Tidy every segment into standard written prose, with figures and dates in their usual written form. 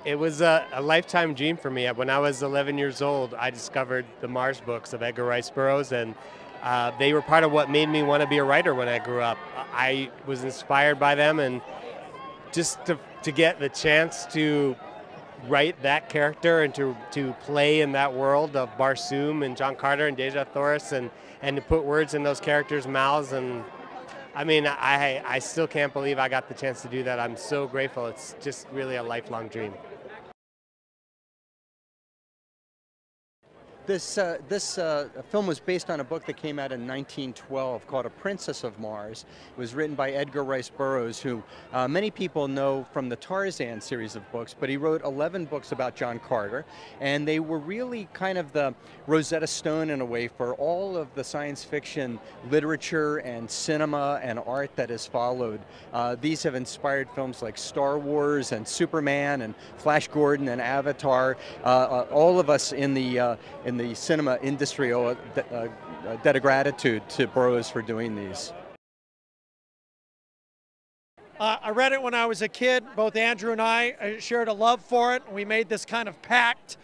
It was a lifetime dream for me. When I was 11 years old, I discovered the Mars books of Edgar Rice Burroughs, and they were part of what made me want to be a writer when I grew up. I was inspired by them, and just to get the chance to write that character and to play in that world of Barsoom and John Carter and Dejah Thoris and to put words in those characters' mouths. And I mean, I still can't believe I got the chance to do that. I'm so grateful. It's just really a lifelong dream. This film was based on a book that came out in 1912 called A Princess of Mars. It was written by Edgar Rice Burroughs, who many people know from the Tarzan series of books, but he wrote 11 books about John Carter, and they were really kind of the Rosetta Stone in a way for all of the science fiction literature and cinema and art that has followed. These have inspired films like Star Wars and Superman and Flash Gordon and Avatar. All of us in the cinema industry owe a debt of gratitude to Burroughs for doing these. I read it when I was a kid. Both Andrew and I shared a love for it. We made this kind of pact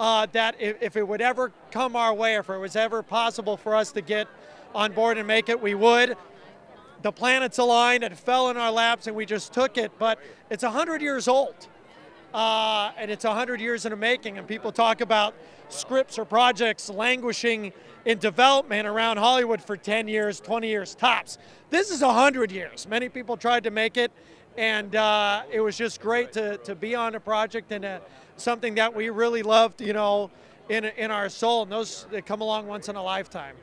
that if it would ever come our way, if it was ever possible for us to get on board and make it, we would. The planets aligned, it fell in our laps, and we just took it. But it's 100 years old. And it's 100 years in the making, and people talk about scripts or projects languishing in development around Hollywood for 10 years, 20 years tops. This is 100 years. Many people tried to make it, and it was just great to be on a project and something that we really loved, you know, in our soul, and those that come along once in a lifetime.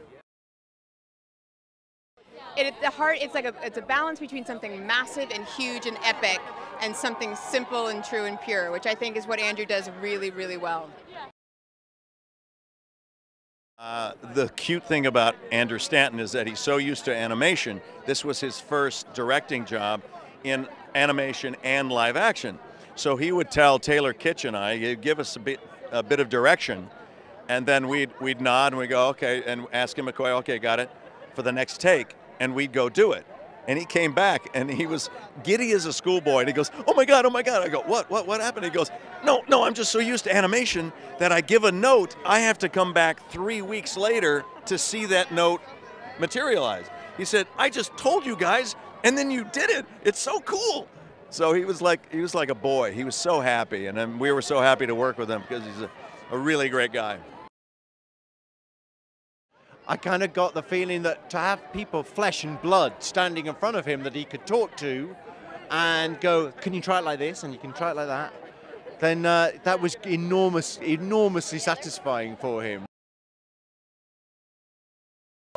At the heart, it's a balance between something massive and huge and epic and something simple and true and pure, which I think is what Andrew does really, really well. The cute thing about Andrew Stanton is that he's so used to animation. This was his first directing job in animation and live action. So he would tell Taylor Kitsch and I, he'd give us a bit of direction, and then we'd nod and we'd go, okay, and ask him, McCoy, okay, got it, for the next take. And we'd go do it. And he came back and he was giddy as a schoolboy. And he goes, oh my God, oh my God. I go, what happened? He goes, no, I'm just so used to animation that I give a note. I have to come back 3 weeks later to see that note materialize. He said, I just told you guys, and then you did it. It's so cool. So he was like a boy. He was so happy. And then we were so happy to work with him because he's a really great guy. I kind of got the feeling that to have people, flesh and blood, standing in front of him that he could talk to and go, can you try it like this and you can try it like that, then that was enormously satisfying for him.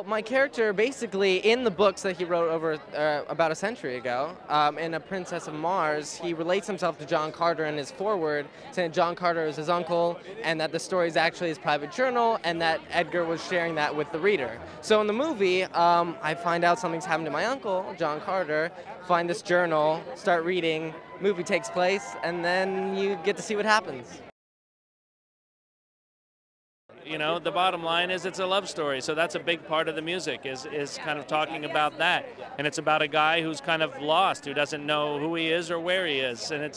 My character, basically, in the books that he wrote over about a century ago, in A Princess of Mars, he relates himself to John Carter in his foreword, saying John Carter is his uncle, and that the story is actually his private journal, and that Edgar was sharing that with the reader. So in the movie, I find out something's happened to my uncle, John Carter, find this journal, start reading, movie takes place, and then you get to see what happens. You know, the bottom line is it's a love story, so that's a big part of the music, is kind of talking about that. And it's about a guy who's kind of lost, who doesn't know who he is or where he is. And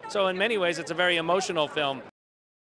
so in many ways, it's a very emotional film.